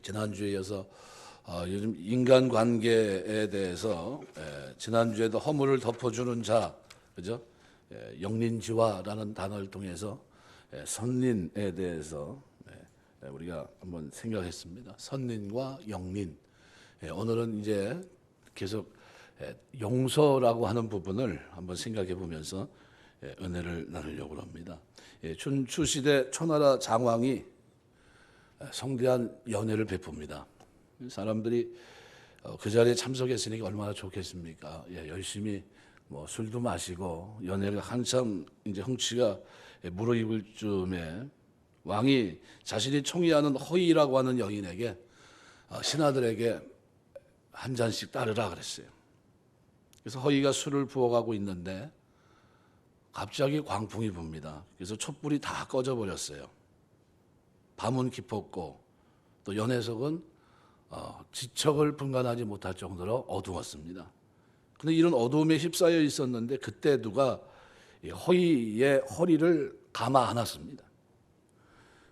지난주에 이어서 요즘 인간관계에 대해서 지난주에도 허물을 덮어주는 자, 그죠? 영린지화라는 단어를 통해서 선린에 대해서 우리가 한번 생각했습니다. 선린과 영린. 오늘은 이제 계속 용서라고 하는 부분을 한번 생각해 보면서 은혜를 나누려고 합니다. 춘추시대 초나라 장왕이 성대한 연회를 베풉니다. 사람들이 그 자리에 참석했으니까 얼마나 좋겠습니까? 열심히 뭐 술도 마시고 연회를 한참 이제 흥취가 무르익을 쯤에 왕이 자신이 총애하는 허이라고 하는 여인에게 신하들에게 한 잔씩 따르라 그랬어요. 그래서 허이가 술을 부어가고 있는데 갑자기 광풍이 붑니다. 그래서 촛불이 다 꺼져 버렸어요. 밤은 깊었고 또 연회석은 지척을 분간하지 못할 정도로 어두웠습니다. 그런데 이런 어두움에 휩싸여 있었는데 그때 누가 허이의 허리를 감아 안았습니다.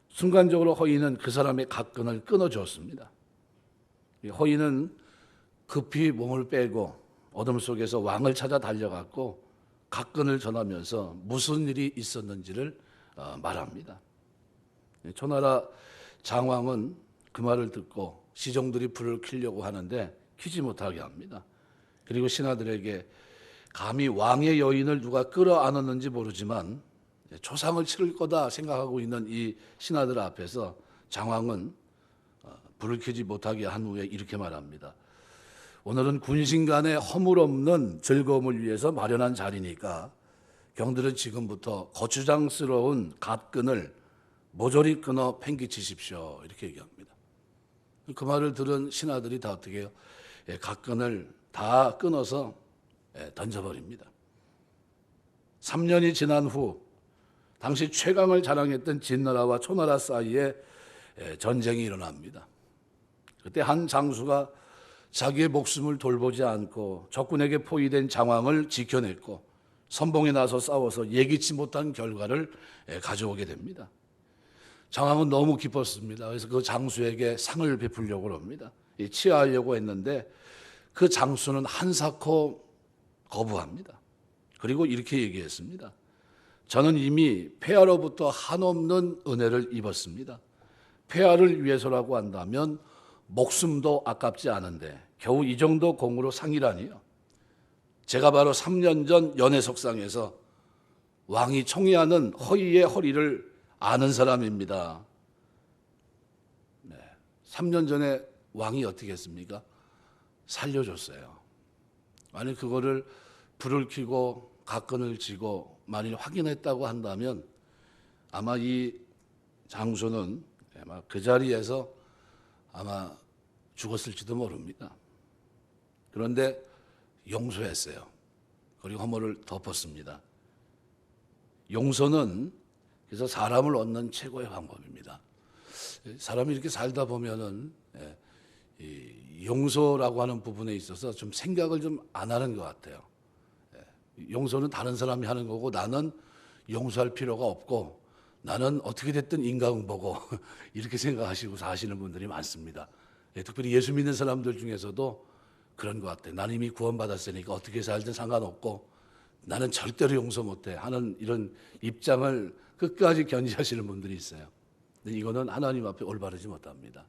순간적으로 허이는 그 사람의 각근을 끊어주었습니다. 허이는 급히 몸을 빼고 어둠 속에서 왕을 찾아 달려갔고 각근을 전하면서 무슨 일이 있었는지를 말합니다. 초나라 장왕은 그 말을 듣고 시종들이 불을 켜려고 하는데 켜지 못하게 합니다. 그리고 신하들에게 감히 왕의 여인을 누가 끌어안았는지 모르지만 초상을 치를 거다 생각하고 있는 이 신하들 앞에서 장왕은 불을 켜지 못하게 한 후에 이렇게 말합니다. 오늘은 군신 간의 허물 없는 즐거움을 위해서 마련한 자리니까 경들은 지금부터 거추장스러운 갓끈을 모조리 끊어 팽개치십시오. 이렇게 얘기합니다. 그 말을 들은 신하들이 다 어떻게 해요? 갓끈을 다 끊어서 던져버립니다. 3년이 지난 후 당시 최강을 자랑했던 진나라와 초나라 사이에 전쟁이 일어납니다. 그때 한 장수가 자기의 목숨을 돌보지 않고 적군에게 포위된 장왕을 지켜냈고 선봉에 나서 싸워서 예기치 못한 결과를 가져오게 됩니다. 장왕은 너무 기뻤습니다. 그래서 그 장수에게 상을 베풀려고 합니다. 치하하려고 했는데 그 장수는 한사코 거부합니다. 그리고 이렇게 얘기했습니다. 저는 이미 폐하로부터 한없는 은혜를 입었습니다. 폐하를 위해서라고 한다면 목숨도 아깝지 않은데 겨우 이 정도 공으로 상이라니요. 제가 바로 3년 전 연회석상에서 왕이 총애하는 허이의 허리를 아는 사람입니다. 3년 전에 왕이 어떻게 했습니까? 살려줬어요. 만약 그거를 불을 켜고 각건을 쥐고 만일 확인했다고 한다면 아마 이 장수는 아마 그 자리에서 아마 죽었을지도 모릅니다. 그런데 용서했어요. 그리고 허물을 덮었습니다. 용서는 그래서 사람을 얻는 최고의 방법입니다. 사람이 이렇게 살다 보면은 이 용서라고 하는 부분에 있어서 좀 생각을 좀 안 하는 것 같아요. 용서는 다른 사람이 하는 거고 나는 용서할 필요가 없고 나는 어떻게 됐든 인과응보고 이렇게 생각하시고 사시는 분들이 많습니다. 특별히 예수 믿는 사람들 중에서도 그런 것 같아요. 나는 이미 구원받았으니까 어떻게 살든 상관없고 나는 절대로 용서 못해 하는 이런 입장을 끝까지 견지하시는 분들이 있어요. 근데 이거는 하나님 앞에 올바르지 못합니다.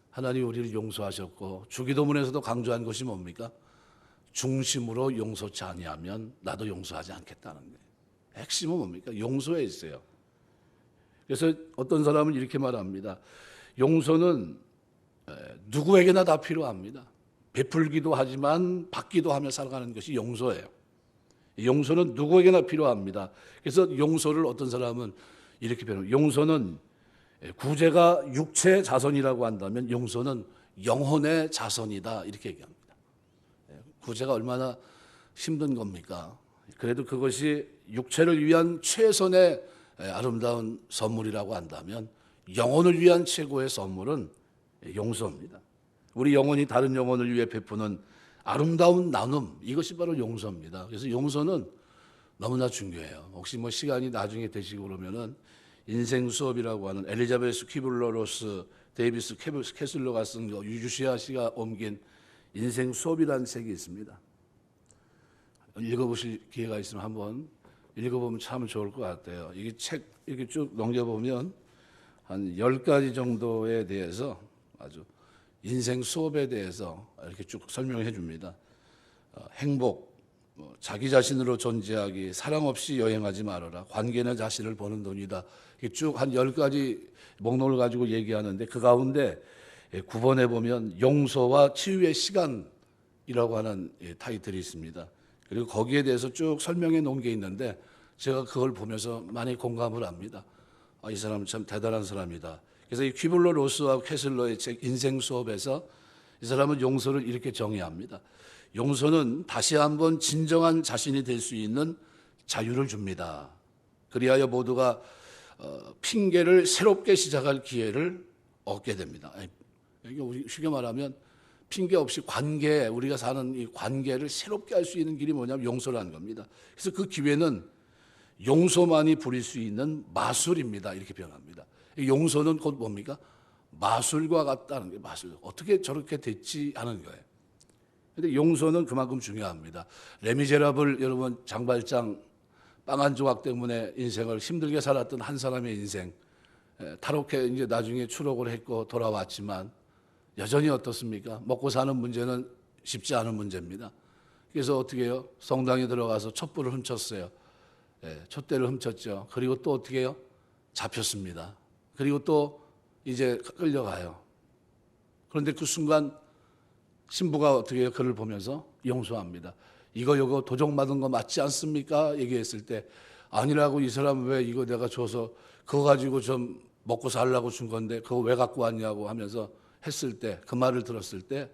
하나님 우리를 용서하셨고 주기도문에서도 강조한 것이 뭡니까? 중심으로 용서치 아니하면 나도 용서하지 않겠다는 거예요. 핵심은 뭡니까? 용서에 있어요. 그래서 어떤 사람은 이렇게 말합니다. 용서는 누구에게나 다 필요합니다. 베풀기도 하지만 받기도 하며 살아가는 것이 용서예요. 용서는 누구에게나 필요합니다. 그래서 용서를 어떤 사람은 이렇게 표현합니다. 용서는 구제가 육체의 자선이라고 한다면 용서는 영혼의 자선이다. 이렇게 얘기합니다. 구제가 얼마나 힘든 겁니까? 그래도 그것이 육체를 위한 최선의 아름다운 선물이라고 한다면 영혼을 위한 최고의 선물은 용서입니다. 우리 영혼이 다른 영혼을 위해 베푸는 아름다운 나눔, 이것이 바로 용서입니다. 그래서 용서는 너무나 중요해요. 혹시 뭐 시간이 나중에 되시고 그러면은 인생 수업이라고 하는 엘리자베스 퀴블러 로스 데이비스 캐슬러가 쓴 유주시아 씨가 옮긴 인생 수업이라는 책이 있습니다. 읽어보실 기회가 있으면 한번 읽어보면 참 좋을 것 같아요. 이게 책 이렇게 쭉 넘겨보면 한 10가지 정도에 대해서 아주 인생 수업에 대해서 이렇게 쭉 설명해 줍니다. 행복, 자기 자신으로 존재하기, 사랑 없이 여행하지 말아라, 관계는 자신을 버는 돈이다. 쭉 한 10가지 목록을 가지고 얘기하는데 그 가운데 9번에 보면 용서와 치유의 시간이라고 하는 타이틀이 있습니다. 그리고 거기에 대해서 쭉 설명해 놓은 게 있는데 제가 그걸 보면서 많이 공감을 합니다. 이 사람은 참 대단한 사람이다. 그래서 이 퀴블러 로스와 캐슬러의 책 인생 수업에서 이 사람은 용서를 이렇게 정의합니다. 용서는 다시 한번 진정한 자신이 될 수 있는 자유를 줍니다. 그리하여 모두가 핑계를 새롭게 시작할 기회를 얻게 됩니다. 이게 우리 쉽게 말하면 핑계 없이 관계, 우리가 사는 이 관계를 새롭게 할 수 있는 길이 뭐냐면 용서라는 겁니다. 그래서 그 기회는 용서만이 부릴 수 있는 마술입니다. 이렇게 표현합니다. 용서는 곧 뭡니까? 마술과 같다는 게 마술. 어떻게 저렇게 됐지 하는 거예요. 근데 용서는 그만큼 중요합니다. 레미제라블 여러분 장발장 빵 한 조각 때문에 인생을 힘들게 살았던 한 사람의 인생, 탈옥해 이제 나중에 추록을 했고 돌아왔지만 여전히 어떻습니까? 먹고 사는 문제는 쉽지 않은 문제입니다. 그래서 어떻게 해요? 성당에 들어가서 촛불을 훔쳤어요. 촛대를 훔쳤죠. 그리고 또 어떻게 해요? 잡혔습니다. 그리고 또 이제 끌려가요. 그런데 그 순간 신부가 어떻게 해요? 그를 보면서 용서합니다. 이거 도적맞은 거 맞지 않습니까? 얘기했을 때 아니라고, 이 사람 왜 이거 내가 줘서 그거 가지고 좀 먹고 살라고 준 건데 그거 왜 갖고 왔냐고 하면서 했을 때, 그 말을 들었을 때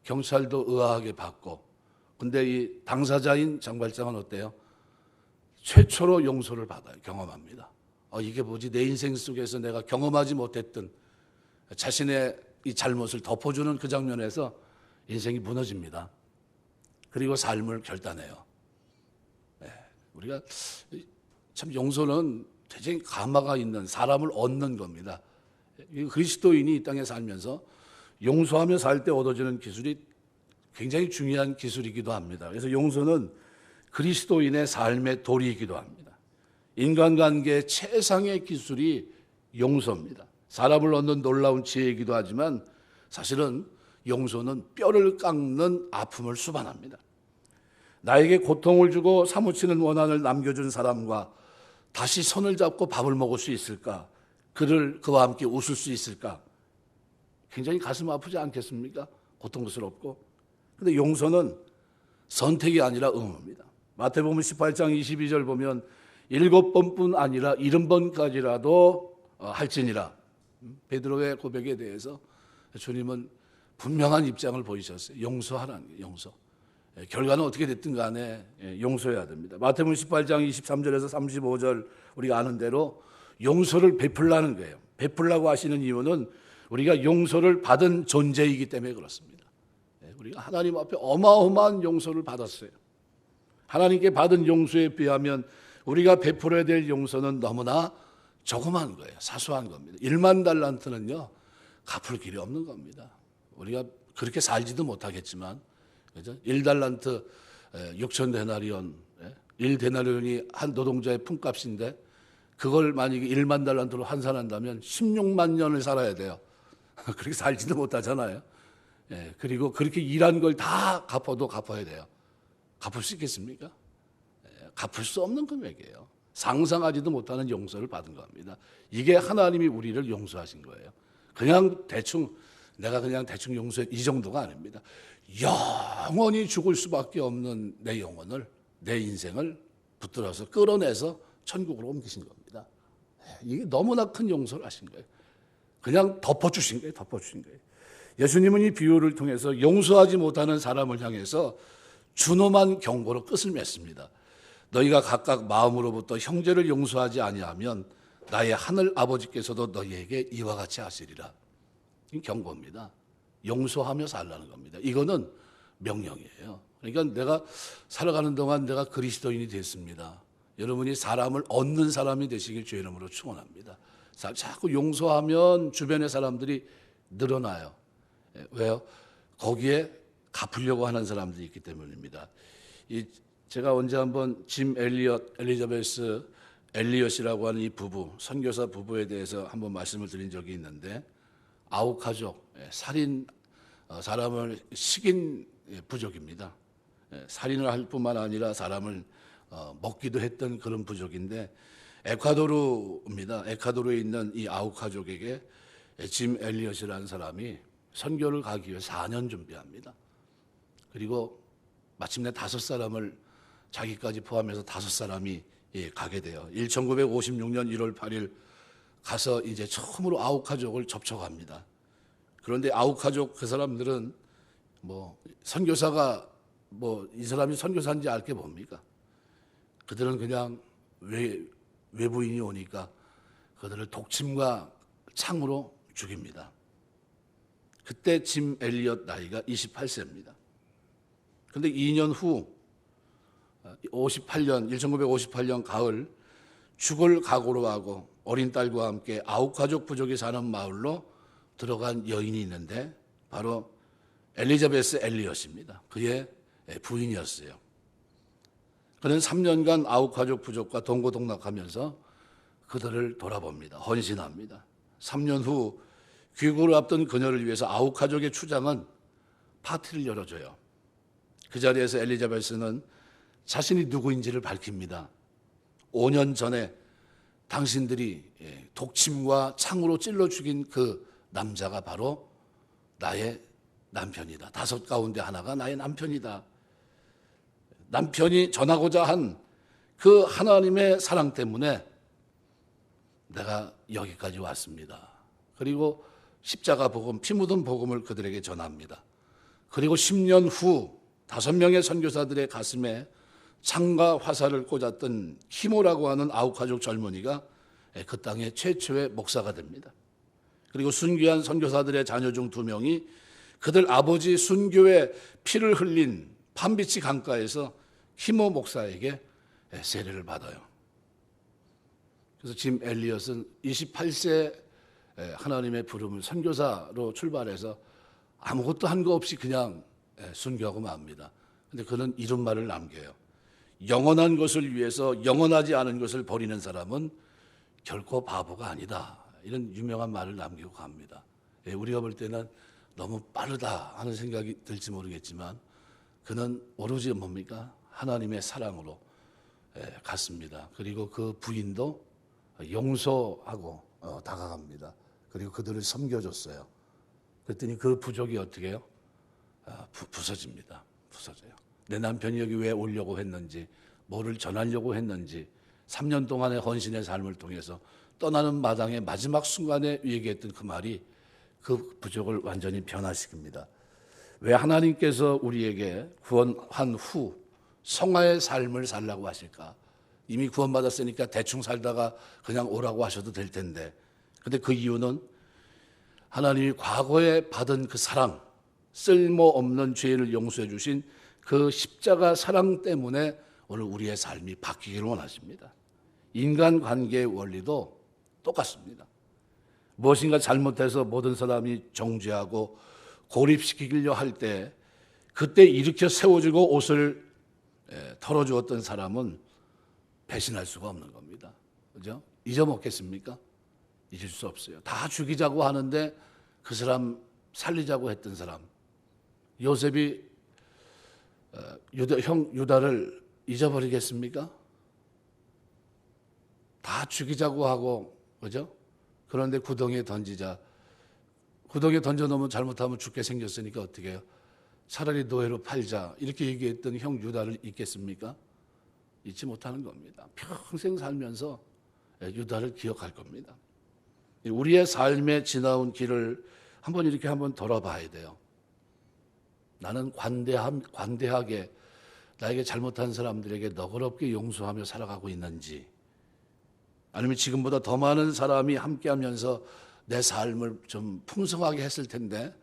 경찰도 의아하게 봤고, 근데 이 당사자인 장발장은 어때요? 최초로 용서를 받아요. 경험합니다. 이게 뭐지? 내 인생 속에서 내가 경험하지 못했던 자신의 이 잘못을 덮어주는 그 장면에서 인생이 무너집니다. 그리고 삶을 결단해요. 우리가 참 용서는 굉장히 감화가 있는, 사람을 얻는 겁니다. 그리스도인이 이 땅에 살면서 용서하며 살 때 얻어지는 기술이 굉장히 중요한 기술이기도 합니다. 그래서 용서는 그리스도인의 삶의 도리이기도 합니다. 인간관계의 최상의 기술이 용서입니다. 사람을 얻는 놀라운 지혜이기도 하지만 사실은 용서는 뼈를 깎는 아픔을 수반합니다. 나에게 고통을 주고 사무치는 원한을 남겨준 사람과 다시 손을 잡고 밥을 먹을 수 있을까? 그와 함께 웃을 수 있을까? 굉장히 가슴 아프지 않겠습니까? 고통스럽고. 그런데 용서는 선택이 아니라 의무입니다. 마태복음 18장 22절 보면 7번뿐 아니라 70번까지라도 할지니라. 베드로의 고백에 대해서 주님은 분명한 입장을 보이셨어요. 용서하라는 거예요. 용서. 결과는 어떻게 됐든 간에 용서해야 됩니다. 마태복음 18장 23절에서 35절 우리가 아는 대로 용서를 베풀라는 거예요. 베풀라고 하시는 이유는 우리가 용서를 받은 존재이기 때문에 그렇습니다. 우리가 하나님 앞에 어마어마한 용서를 받았어요. 하나님께 받은 용서에 비하면 우리가 베풀어야 될 용서는 너무나 조그만 거예요. 사소한 겁니다. 1만 달란트는요, 갚을 길이 없는 겁니다. 우리가 그렇게 살지도 못하겠지만, 그죠? 1달란트 6천 데나리온, 1데나리온이 한 노동자의 품값인데 그걸 만약에 1만 달란트로 환산한다면 16만 년을 살아야 돼요. 그렇게 살지도 못하잖아요. 그리고 그렇게 일한 걸 다 갚아도 갚아야 돼요. 갚을 수 있겠습니까? 갚을 수 없는 금액이에요. 상상하지도 못하는 용서를 받은 겁니다. 이게 하나님이 우리를 용서하신 거예요. 그냥 대충 내가 그냥 대충 용서해, 이 정도가 아닙니다. 영원히 죽을 수밖에 없는 내 영혼을, 내 인생을 붙들어서 끌어내서 천국으로 옮기신 겁니다. 이게 너무나 큰 용서를 하신 거예요. 그냥 덮어주신 거예요. 덮어주신 거예요. 예수님은 이 비유를 통해서 용서하지 못하는 사람을 향해서 준엄한 경고로 끝을 맺습니다. 너희가 각각 마음으로부터 형제를 용서하지 아니하면 나의 하늘 아버지께서도 너희에게 이와 같이 하시리라. 이 경고입니다. 용서하며 살라는 겁니다. 이거는 명령이에요. 그러니까 내가 살아가는 동안 내가 그리스도인이 됐습니다. 여러분이 사람을 얻는 사람이 되시길 주의 이름으로 축원합니다. 자꾸 용서하면 주변의 사람들이 늘어나요. 왜요? 거기에 갚으려고 하는 사람들이 있기 때문입니다. 제가 언제 한번 짐 엘리엇, 엘리자베스 엘리엇이라고 하는 이 부부, 선교사 부부에 대해서 한번 말씀을 드린 적이 있는데, 아우카족, 살인, 사람을 식인 부족입니다. 살인을 할 뿐만 아니라 사람을 먹기도 했던 그런 부족인데, 에콰도르입니다. 에콰도르에 있는 이 아우카족에게 짐 엘리엇이라는 사람이 선교를 가기 위해 4년 준비합니다. 그리고 마침내 5사람을 자기까지 포함해서 5사람이 가게 돼요. 1956년 1월 8일 가서 이제 처음으로 아우카족을 접촉합니다. 그런데 아우카족 그 사람들은 뭐 선교사가 뭐 이 사람이 선교사인지 알 게 뭡니까? 그들은 그냥 외부인이 오니까 그들을 독침과 창으로 죽입니다. 그때 짐 엘리엇 나이가 28세입니다. 그런데 2년 후 1958년 가을 죽을 각오로 하고 어린 딸과 함께 아우카족 부족이 사는 마을로 들어간 여인이 있는데 바로 엘리자베스 엘리엇입니다. 그의 부인이었어요. 그는 3년간 아우카족 부족과 동고동락하면서 그들을 돌아봅니다. 헌신합니다. 3년 후 귀국을 앞둔 그녀를 위해서 아우카족의 추장은 파티를 열어줘요. 그 자리에서 엘리자베스는 자신이 누구인지를 밝힙니다. 5년 전에 당신들이 독침과 창으로 찔러 죽인 그 남자가 바로 나의 남편이다. 5 가운데 하나가 나의 남편이다. 남편이 전하고자 한 그 하나님의 사랑 때문에 내가 여기까지 왔습니다. 그리고 십자가 복음, 피 묻은 복음을 그들에게 전합니다. 그리고 10년 후 5명의 선교사들의 가슴에 창과 화살을 꽂았던 히모라고 하는 아우카족 젊은이가 그 땅의 최초의 목사가 됩니다. 그리고 순교한 선교사들의 자녀 중 2명이 그들 아버지 순교의 피를 흘린 판비치 강가에서 히모 목사에게 세례를 받아요. 그래서 짐 엘리엇은 28세 하나님의 부름을 선교사로 출발해서 아무것도 한 거 없이 그냥 순교하고 맙니다. 그런데 그는 이런 말을 남겨요. 영원한 것을 위해서 영원하지 않은 것을 버리는 사람은 결코 바보가 아니다. 이런 유명한 말을 남기고 갑니다. 우리가 볼 때는 너무 빠르다 하는 생각이 들지 모르겠지만 그는 오로지 뭡니까? 하나님의 사랑으로 갔습니다. 그리고 그 부인도 용서하고 다가갑니다. 그리고 그들을 섬겨줬어요. 그랬더니 그 부족이 어떻게 해요? 부서집니다. 부서져요. 내 남편이 여기 왜 오려고 했는지, 뭐를 전하려고 했는지 3년 동안의 헌신의 삶을 통해서 떠나는 마당의 마지막 순간에 얘기했던 그 말이 그 부족을 완전히 변화시킵니다. 왜 하나님께서 우리에게 구원한 후 성화의 삶을 살라고 하실까? 이미 구원받았으니까 대충 살다가 그냥 오라고 하셔도 될 텐데. 근데 그 이유는 하나님이 과거에 받은 그 사랑, 쓸모없는 죄를 용서해 주신 그 십자가 사랑 때문에 오늘 우리의 삶이 바뀌기를 원하십니다. 인간관계의 원리도 똑같습니다. 무엇인가 잘못해서 모든 사람이 정죄하고 고립시키려 할 때 그때 일으켜 세워주고 옷을 털어주었던 사람은 배신할 수가 없는 겁니다. 그죠? 잊어먹겠습니까? 잊을 수 없어요. 다 죽이자고 하는데 그 사람 살리자고 했던 사람. 요셉이 형 유다를 잊어버리겠습니까? 다 죽이자고 하고, 그죠? 그런데 구덩이에 던지자. 구덩이에 던져놓으면 잘못하면 죽게 생겼으니까 어떻게 해요? 차라리 노예로 팔자. 이렇게 얘기했던 형 유다를 잊겠습니까? 잊지 못하는 겁니다. 평생 살면서 유다를 기억할 겁니다. 우리의 삶에 지나온 길을 한번 돌아봐야 돼요. 나는 관대하게 나에게 잘못한 사람들에게 너그럽게 용서하며 살아가고 있는지, 아니면 지금보다 더 많은 사람이 함께하면서 내 삶을 좀 풍성하게 했을 텐데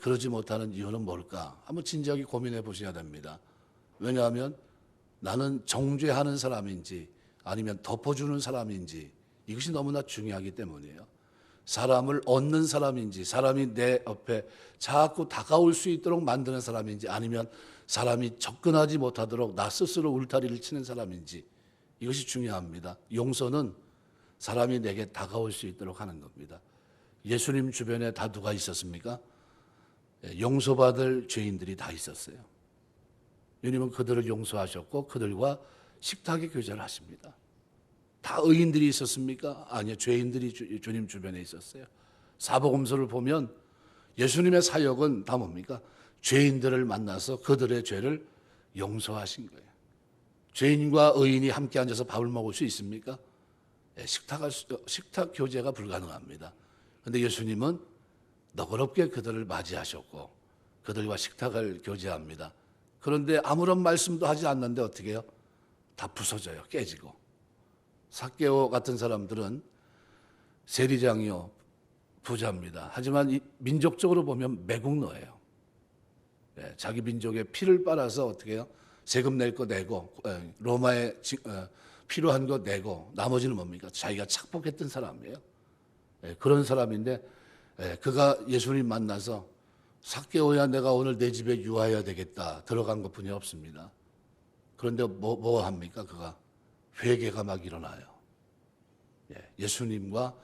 그러지 못하는 이유는 뭘까? 한번 진지하게 고민해 보셔야 됩니다. 왜냐하면 나는 정죄하는 사람인지 아니면 덮어주는 사람인지 이것이 너무나 중요하기 때문이에요. 사람을 얻는 사람인지, 사람이 내 옆에 자꾸 다가올 수 있도록 만드는 사람인지, 아니면 사람이 접근하지 못하도록 나 스스로 울타리를 치는 사람인지, 이것이 중요합니다. 용서는 사람이 내게 다가올 수 있도록 하는 겁니다. 예수님 주변에 다 누가 있었습니까? 용서받을 죄인들이 다 있었어요. 주님은 그들을 용서하셨고 그들과 식탁에 교제를 하십니다. 다 의인들이 있었습니까? 아니요, 죄인들이 주님 주변에 있었어요. 사복음서를 보면 예수님의 사역은 다 뭡니까? 죄인들을 만나서 그들의 죄를 용서하신 거예요. 죄인과 의인이 함께 앉아서 밥을 먹을 수 있습니까? 식탁 교제가 불가능합니다. 그런데 예수님은 너그럽게 그들을 맞이하셨고 그들과 식탁을 교제합니다. 그런데 아무런 말씀도 하지 않는데 어떻게 해요? 다 부서져요. 깨지고. 삭개오 같은 사람들은 세리장이요, 부자입니다. 하지만 민족적으로 보면 매국노예요. 자기 민족의 피를 빨아서 어떻게 해요? 세금 낼 거 내고, 로마에 필요한 거 내고, 나머지는 뭡니까? 자기가 착복했던 사람이에요. 그런 사람인데, 그가 예수님 만나서 삭개오야, 내가 오늘 내 집에 유하여야 되겠다 들어간 것뿐이 없습니다. 그런데 뭐 합니까? 그가 회개가 막 일어나요. 예수님과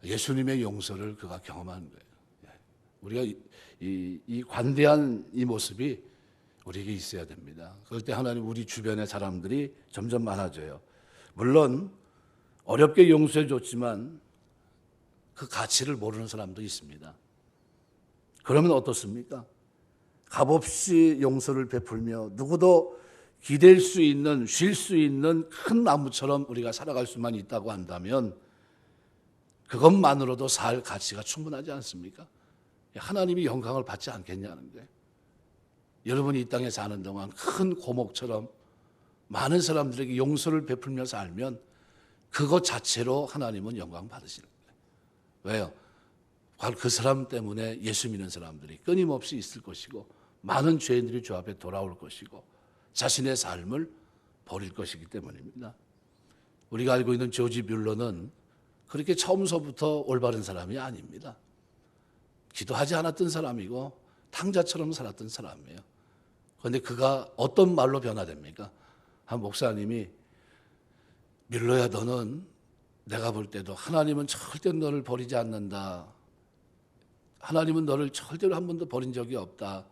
예수님의 용서를 그가 경험하는 거예요. 우리가 이 관대한 이 모습이 우리에게 있어야 됩니다. 그럴 때 하나님 우리 주변의 사람들이 점점 많아져요. 물론 어렵게 용서해 줬지만 그 가치를 모르는 사람도 있습니다. 그러면 어떻습니까? 값없이 용서를 베풀며 누구도 기댈 수 있는, 쉴 수 있는 큰 나무처럼 우리가 살아갈 수만 있다고 한다면 그것만으로도 살 가치가 충분하지 않습니까? 하나님이 영광을 받지 않겠냐는 거예요. 여러분이 이 땅에 사는 동안 큰 고목처럼 많은 사람들에게 용서를 베풀며 살면 그것 자체로 하나님은 영광 받으시는 거예요. 왜요? 바로 그 사람 때문에 예수 믿는 사람들이 끊임없이 있을 것이고 많은 죄인들이 주 앞에 돌아올 것이고 자신의 삶을 버릴 것이기 때문입니다. 우리가 알고 있는 조지 뮬러는 그렇게 처음서부터 올바른 사람이 아닙니다. 기도하지 않았던 사람이고 탕자처럼 살았던 사람이에요. 그런데 그가 어떤 말로 변화됩니까? 한 목사님이 뮬러야, 너는 내가 볼 때도 하나님은 절대 너를 버리지 않는다. 하나님은 너를 절대로 한 번도 버린 적이 없다.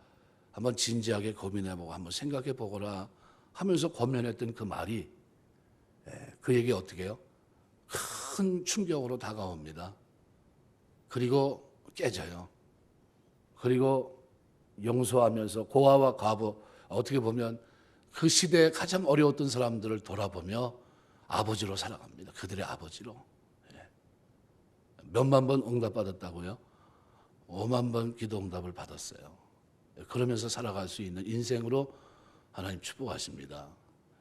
한번 진지하게 고민해보고 한번 생각해보거라 하면서 권면했던 그 말이 그에게 어떻게 해요? 큰 충격으로 다가옵니다. 그리고 깨져요. 그리고 용서하면서 고아와 과부, 어떻게 보면 그 시대에 가장 어려웠던 사람들을 돌아보며 아버지로 살아갑니다. 그들의 아버지로. 몇만 번 응답받았다고요? 5만 번 기도 응답을 받았어요. 그러면서 살아갈 수 있는 인생으로 하나님 축복하십니다.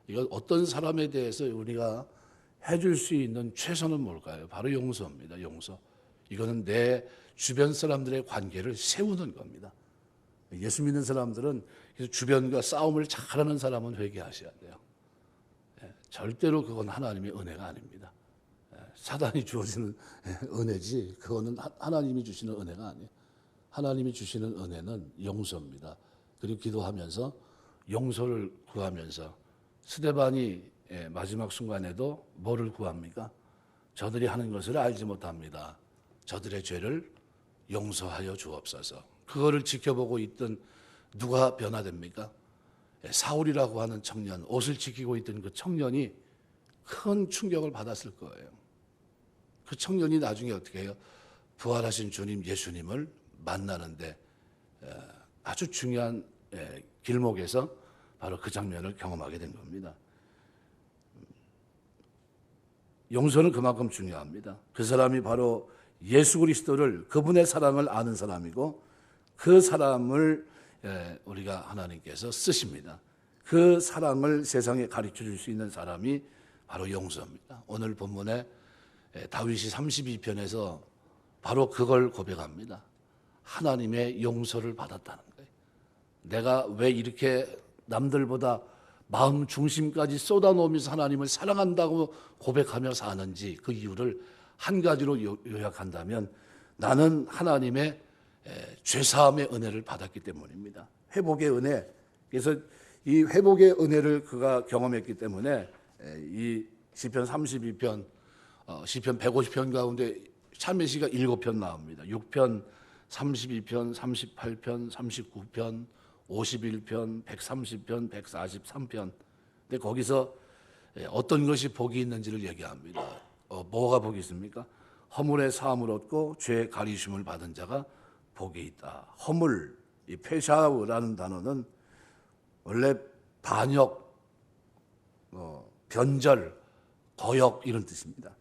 이건 어떤 사람에 대해서 우리가 해줄 수 있는 최선은 뭘까요? 바로 용서입니다. 용서. 이거는 내 주변 사람들의 관계를 세우는 겁니다. 예수 믿는 사람들은 주변과 싸움을 잘하는 사람은 회개하셔야 돼요. 절대로 그건 하나님의 은혜가 아닙니다. 사단이 주어지는 은혜지 그거는 하나님이 주시는 은혜가 아니에요. 하나님이 주시는 은혜는 용서입니다. 그리고 기도하면서 용서를 구하면서 스데반이 마지막 순간에도 뭐를 구합니까? 저들이 하는 것을 알지 못합니다. 저들의 죄를 용서하여 주옵소서. 그거를 지켜보고 있던 누가 변화됩니까? 사울이라고 하는 청년, 옷을 지키고 있던 그 청년이 큰 충격을 받았을 거예요. 그 청년이 나중에 어떻게 해요? 부활하신 주님 예수님을 만나는데 아주 중요한 길목에서 바로 그 장면을 경험하게 된 겁니다. 용서는 그만큼 중요합니다. 그 사람이 바로 예수 그리스도를, 그분의 사랑을 아는 사람이고 그 사람을 우리가 하나님께서 쓰십니다. 그 사랑을 세상에 가르쳐 줄 수 있는 사람이 바로 용서입니다. 오늘 본문에 다윗이 32편에서 바로 그걸 고백합니다. 하나님의 용서를 받았다는 거예요. 내가 왜 이렇게 남들보다 마음 중심까지 쏟아놓으면서 하나님을 사랑한다고 고백하며 사는지 그 이유를 한 가지로 요약한다면 나는 하나님의 죄사함의 은혜를 받았기 때문입니다. 회복의 은혜. 그래서 이 회복의 은혜를 그가 경험했기 때문에 이 시편 32편, 시편 150편 가운데 참회시가 7편 나옵니다. 6편, 32편, 38편, 39편, 51편, 130편, 143편. 근데 거기서 어떤 것이 복이 있는지를 얘기합니다. 뭐가 복이 있습니까? 허물의 사함을 얻고 죄의 가리심을 받은 자가 복이 있다. 허물, 이 페샤우라는 단어는 원래 반역, 변절, 거역 이런 뜻입니다.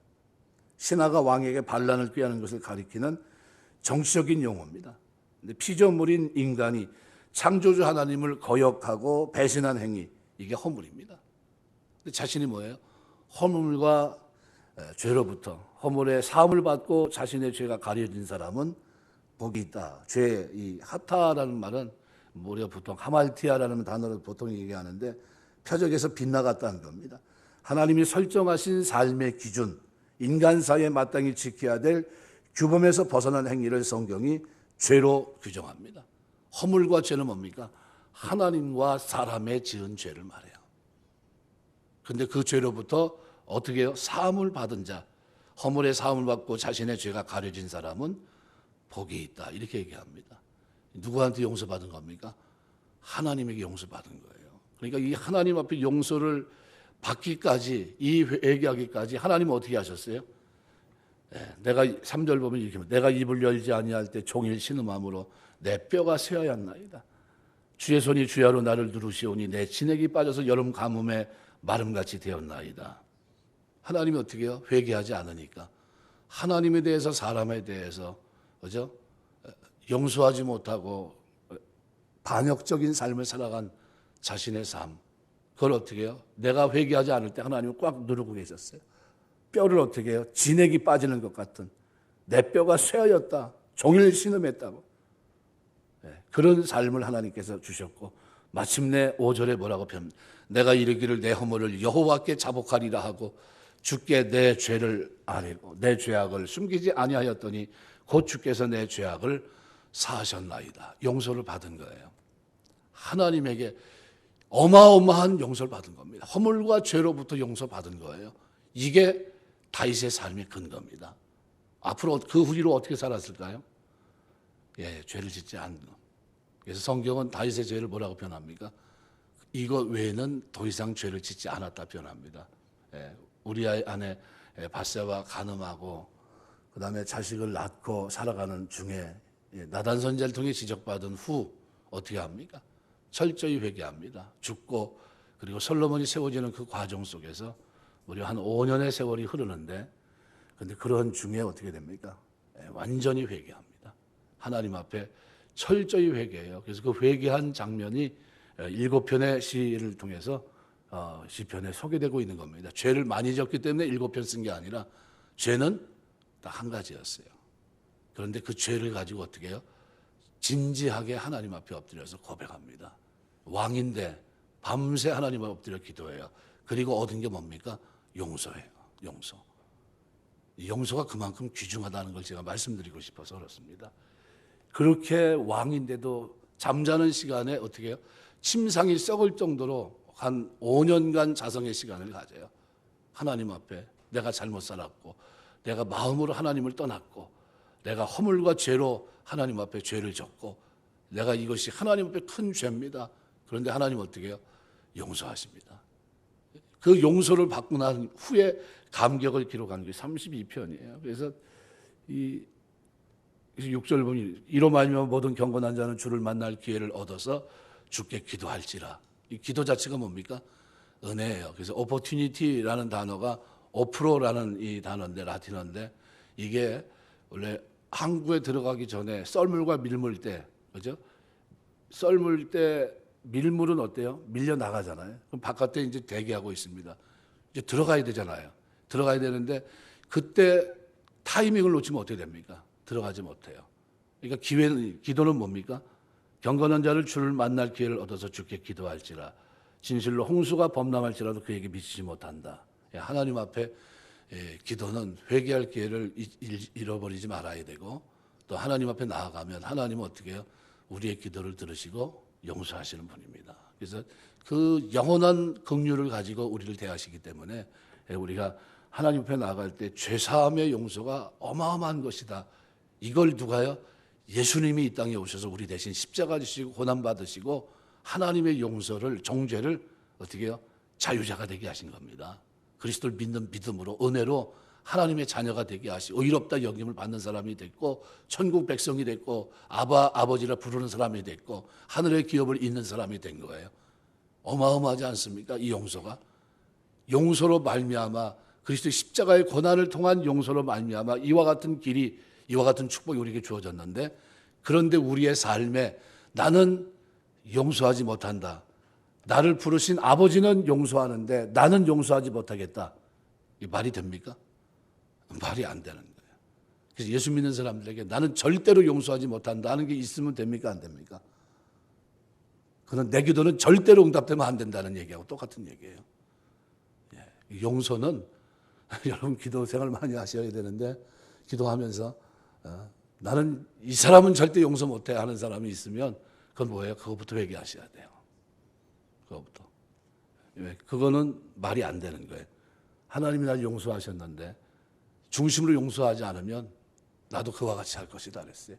신하가 왕에게 반란을 꾀하는 것을 가리키는 정치적인 용어입니다. 근데 피조물인 인간이 창조주 하나님을 거역하고 배신한 행위, 이게 허물입니다. 근데 자신이 뭐예요? 허물과 죄로부터 허물의 사함을 받고 자신의 죄가 가려진 사람은 복이 있다. 죄, 이 하타라는 말은 우리가 보통 하말티아라는 단어를 보통 얘기하는데 표적에서 빗나갔다는 겁니다. 하나님이 설정하신 삶의 기준, 인간사에 마땅히 지켜야 될 규범에서 벗어난 행위를 성경이 죄로 규정합니다. 허물과 죄는 뭡니까? 하나님과 사람의 지은 죄를 말해요. 근데 그 죄로부터 어떻게 해요? 사함을 받은 자, 허물의 사함을 받고 자신의 죄가 가려진 사람은 복이 있다. 이렇게 얘기합니다. 누구한테 용서받은 겁니까? 하나님에게 용서받은 거예요. 그러니까 이 하나님 앞에 용서를 받기까지, 이 회개하기까지 하나님은 어떻게 하셨어요? 내가 3절 보면 이렇게 내가 입을 열지 아니할 때 종일 신음함으로 내 뼈가 쇠하였나이다. 주의 손이 주야로 나를 누르시오니 내 진액이 빠져서 여름 가뭄에 마름같이 되었나이다. 하나님이 어떻게 해요? 회개하지 않으니까 하나님에 대해서 사람에 대해서 그죠? 용서하지 못하고 반역적인 삶을 살아간 자신의 삶, 그걸 어떻게 해요? 내가 회개하지 않을 때 하나님은 꽉 누르고 계셨어요. 뼈를 어떻게 해요? 진액이 빠지는 것 같은 내 뼈가 쇠하였다. 종일 신음했다고. 그런 삶을 하나님께서 주셨고 마침내 5절에 뭐라고 표현합니다. 내가 이르기를 내 허물을 여호와께 자복하리라 하고 주께 내 죄를 아뢰고 내 죄악을 숨기지 아니하였더니 곧 주께서 내 죄악을 사하셨나이다. 용서를 받은 거예요. 하나님에게 어마어마한 용서를 받은 겁니다. 허물과 죄로부터 용서받은 거예요. 이게 다윗의 삶의 근거입니다. 앞으로 그 후로 어떻게 살았을까요? 죄를 짓지 않는 것. 그래서 성경은 다윗의 죄를 뭐라고 표현합니까? 이거 외에는 더 이상 죄를 짓지 않았다 표현합니다. 우리 아내 밧세바가 간음하고 그 다음에 자식을 낳고 살아가는 중에 나단 선지자를 통해 지적받은 후 어떻게 합니까? 철저히 회개합니다. 죽고 그리고 솔로몬이 세워지는 그 과정 속에서 무려 한 5년의 세월이 흐르는데 근데 그런 중에 어떻게 됩니까? 완전히 회개합니다. 하나님 앞에 철저히 회개해요. 그래서 그 회개한 장면이 7편의 시를 통해서 시편에 소개되고 있는 겁니다. 죄를 많이 졌기 때문에 7편 쓴 게 아니라 죄는 딱 한 가지였어요. 그런데 그 죄를 가지고 어떻게 해요? 진지하게 하나님 앞에 엎드려서 고백합니다. 왕인데 밤새 하나님 앞에 엎드려 기도해요. 그리고 얻은 게 뭡니까? 용서해요. 용서. 용서가 그만큼 귀중하다는 걸 제가 말씀드리고 싶어서 그렇습니다. 그렇게 왕인데도 잠자는 시간에 어떻게 해요? 침상이 썩을 정도로 한 5년간 자성의 시간을 가져요. 하나님 앞에 내가 잘못 살았고 내가 마음으로 하나님을 떠났고 내가 허물과 죄로 하나님 앞에 죄를 졌고 내가 이것이 하나님 앞에 큰 죄입니다. 그런데 하나님 어떻게 해요? 용서하십니다. 그 용서를 받고 난 후에 감격을 기록한 게 32편이에요. 그래서 이 6절 보면 이로 말미암아 모든 경건한 자는 주를 만날 기회를 얻어서 주께 기도할지라. 이 기도 자체가 뭡니까? 은혜예요. 그래서 opportunity라는 단어가 오프로라는 이 단어인데 라틴어인데 이게 원래 항구에 들어가기 전에 썰물과 밀물 때 그죠? 썰물 때 밀물은 어때요? 밀려 나가잖아요. 그럼 바깥에 이제 대기하고 있습니다. 이제 들어가야 되잖아요. 들어가야 되는데 그때 타이밍을 놓치면 어떻게 됩니까? 들어가지 못해요. 그러니까 기도는 뭡니까? 경건한 자를 주를 만날 기회를 얻어서 주께 기도할지라. 진실로 홍수가 범람할지라도 그에게 미치지 못한다. 하나님 앞에 기도는 회개할 기회를 잃어버리지 말아야 되고 또 하나님 앞에 나아가면 하나님은 어떻게 해요? 우리의 기도를 들으시고 용서하시는 분입니다. 그래서 그 영원한 긍휼을 가지고 우리를 대하시기 때문에 우리가 하나님 앞에 나아갈 때 죄사함의 용서가 어마어마한 것이다. 이걸 누가요? 예수님이 이 땅에 오셔서 우리 대신 십자가 지시고 고난 받으시고 하나님의 용서를 정죄를 어떻게 해요? 자유자가 되게 하신 겁니다. 그리스도를 믿는 믿음으로 은혜로 하나님의 자녀가 되게 하시고 의롭다 여김을 받는 사람이 됐고 천국 백성이 됐고 아버지라 부르는 사람이 됐고 하늘의 기업을 잇는 사람이 된 거예요. 어마어마하지 않습니까? 이 용서가 용서로 말미암아 그리스도의 십자가의 고난을 통한 용서로 말미암아 이와 같은 길이 이와 같은 축복이 우리에게 주어졌는데 그런데 우리의 삶에 나는 용서하지 못한다. 나를 부르신 아버지는 용서하는데 나는 용서하지 못하겠다. 이 말이 됩니까? 말이 안 되는 거예요. 그래서 예수 믿는 사람들에게 나는 절대로 용서하지 못한다 하는 게 있으면 됩니까? 안 됩니까? 그는 내 기도는 절대로 응답되면 안 된다는 얘기하고 똑같은 얘기예요. 용서는 여러분 기도 생활 많이 하셔야 되는데 기도하면서 나는 이 사람은 절대 용서 못해 하는 사람이 있으면 그건 뭐예요? 그거부터 회개하셔야 돼요. 그거부터. 그거는 말이 안 되는 거예요. 하나님이 나를 용서하셨는데 중심으로 용서하지 않으면 나도 그와 같이 할 것이다 그랬어요.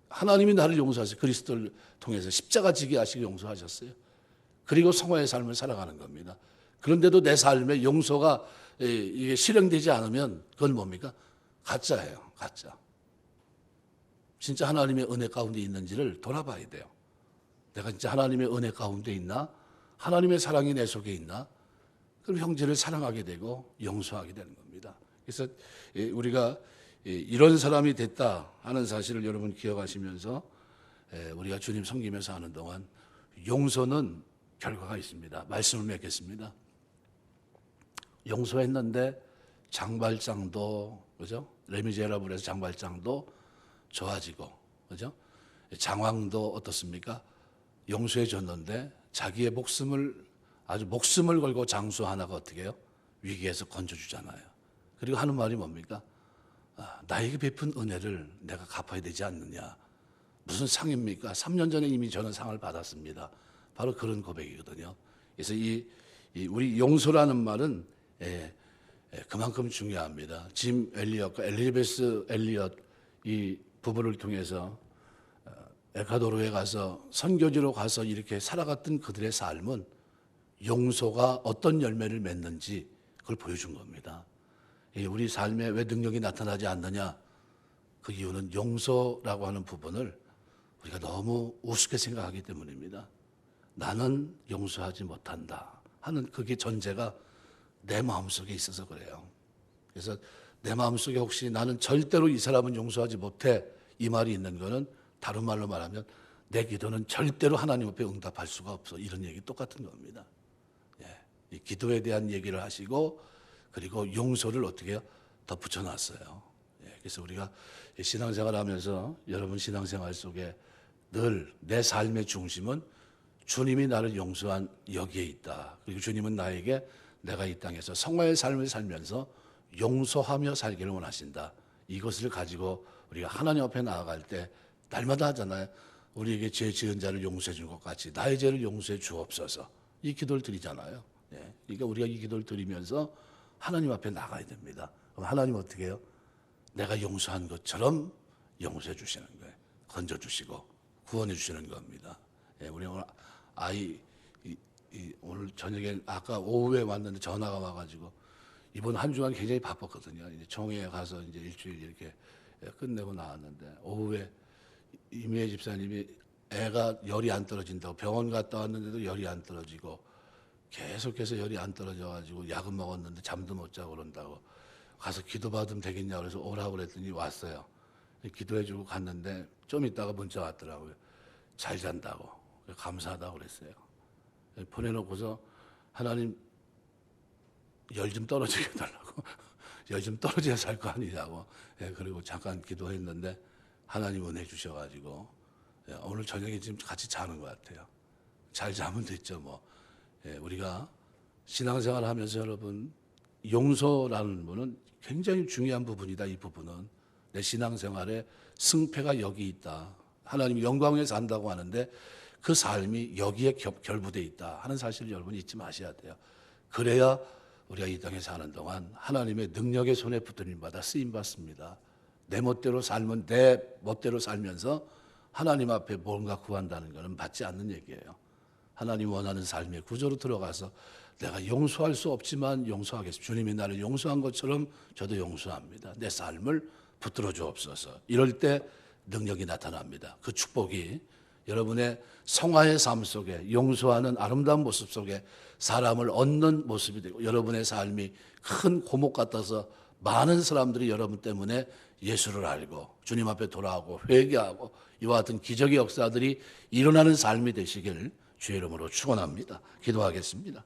하나님이 나를 용서하셨어요. 그리스도를 통해서 십자가 지게 하시고 용서하셨어요. 그리고 성화의 삶을 살아가는 겁니다. 그런데도 내 삶에 용서가 이게 실행되지 않으면 그건 뭡니까? 가짜예요. 가짜. 진짜 하나님의 은혜 가운데 있는지를 돌아봐야 돼요. 내가 진짜 하나님의 은혜 가운데 있나? 하나님의 사랑이 내 속에 있나? 그럼 형제를 사랑하게 되고 용서하게 되는 겁니다. 그래서 우리가 이런 사람이 됐다 하는 사실을 여러분 기억하시면서 우리가 주님 섬기면서 하는 동안 용서는 결과가 있습니다. 말씀을 맺겠습니다. 용서했는데 장발장도 그죠? 레미제라블에서 장발장도 좋아지고 그죠? 장왕도 어떻습니까? 용서해 줬는데 자기의 목숨을 걸고 장수 하나가 어떻게 해요? 위기에서 건져주잖아요. 그리고 하는 말이 뭡니까? 나에게 베푼 은혜를 내가 갚아야 되지 않느냐. 무슨 상입니까? 3년 전에 이미 저는 상을 받았습니다. 바로 그런 고백이거든요. 그래서 우리 용서라는 말은 그만큼 중요합니다. 짐 엘리엇과 엘리베스 엘리엇 이 부부를 통해서 에콰도르에 가서 선교지로 가서 이렇게 살아갔던 그들의 삶은 용서가 어떤 열매를 맺는지 그걸 보여준 겁니다. 우리 삶에 왜 능력이 나타나지 않느냐? 그 이유는 용서라고 하는 부분을 우리가 너무 우습게 생각하기 때문입니다. 나는 용서하지 못한다 하는 그게 전제가 내 마음속에 있어서 그래요. 그래서 내 마음속에 혹시 나는 절대로 이 사람은 용서하지 못해 이 말이 있는 거는 다른 말로 말하면 내 기도는 절대로 하나님 앞에 응답할 수가 없어. 이런 얘기 똑같은 겁니다. 이 기도에 대한 얘기를 하시고 그리고 용서를 어떻게 해요? 덧붙여 놨어요. 그래서 우리가 신앙생활 하면서 여러분 신앙생활 속에 늘 내 삶의 중심은 주님이 나를 용서한 여기에 있다. 그리고 주님은 나에게 내가 이 땅에서 성화의 삶을 살면서 용서하며 살기를 원하신다. 이것을 가지고 우리가 하나님 앞에 나아갈 때 날마다 하잖아요. 우리에게 죄 지은 자를 용서해 준 것 같이 나의 죄를 용서해 주옵소서. 이 기도를 드리잖아요. 그러니까 우리가 이 기도를 드리면서 하나님 앞에 나가야 됩니다. 그럼 하나님 어떻게 해요? 내가 용서한 것처럼 용서해 주시는 거예요. 건져 주시고 구원해 주시는 겁니다. 우리 오늘 오늘 저녁에 아까 오후에 왔는데 전화가 와가지고 이번 한 주간 굉장히 바빴거든요. 이제 청해에 가서 이제 일주일 이렇게 끝내고 나왔는데 오후에 이미혜 집사님이 애가 열이 안 떨어진다고 병원 갔다 왔는데도 열이 안 떨어지고 계속해서 열이 안 떨어져가지고 약은 먹었는데 잠도 못 자고 그런다고 가서 기도 받으면 되겠냐 그래서 오라고 그랬더니 왔어요. 기도해주고 갔는데 좀 있다가 문자 왔더라고요. 잘 잔다고 감사하다고 그랬어요. 보내놓고서 하나님 열 좀 떨어지게 해달라고 열 좀 떨어져야 살 거 아니냐고 그리고 잠깐 기도했는데 하나님 은혜 주셔가지고 오늘 저녁에 지금 같이 자는 것 같아요. 잘 자면 됐죠 뭐. 우리가 신앙생활 하면서 여러분 용서라는 부분은 굉장히 중요한 부분이다. 이 부분은 내 신앙생활에 승패가 여기 있다. 하나님 영광에 산다고 하는데 그 삶이 여기에 결부돼 있다 하는 사실을 여러분이 잊지 마셔야 돼요. 그래야 우리가 이 땅에 사는 동안 하나님의 능력의 손에 붙들림 받아 쓰임 받습니다. 내 멋대로 살면 내 멋대로 살면서 하나님 앞에 뭔가 구한다는 것은 받지 않는 얘기예요. 하나님 원하는 삶의 구조로 들어가서 내가 용서할 수 없지만 용서하겠습니다. 주님이 나를 용서한 것처럼 저도 용서합니다. 내 삶을 붙들어 주옵소서. 이럴 때 능력이 나타납니다. 그 축복이 여러분의 성화의 삶 속에 용서하는 아름다운 모습 속에 사람을 얻는 모습이 되고 여러분의 삶이 큰 고목 같아서 많은 사람들이 여러분 때문에 예수를 알고 주님 앞에 돌아오고 회개하고 이와 같은 기적의 역사들이 일어나는 삶이 되시길 주의 이름으로 축원합니다. 기도하겠습니다.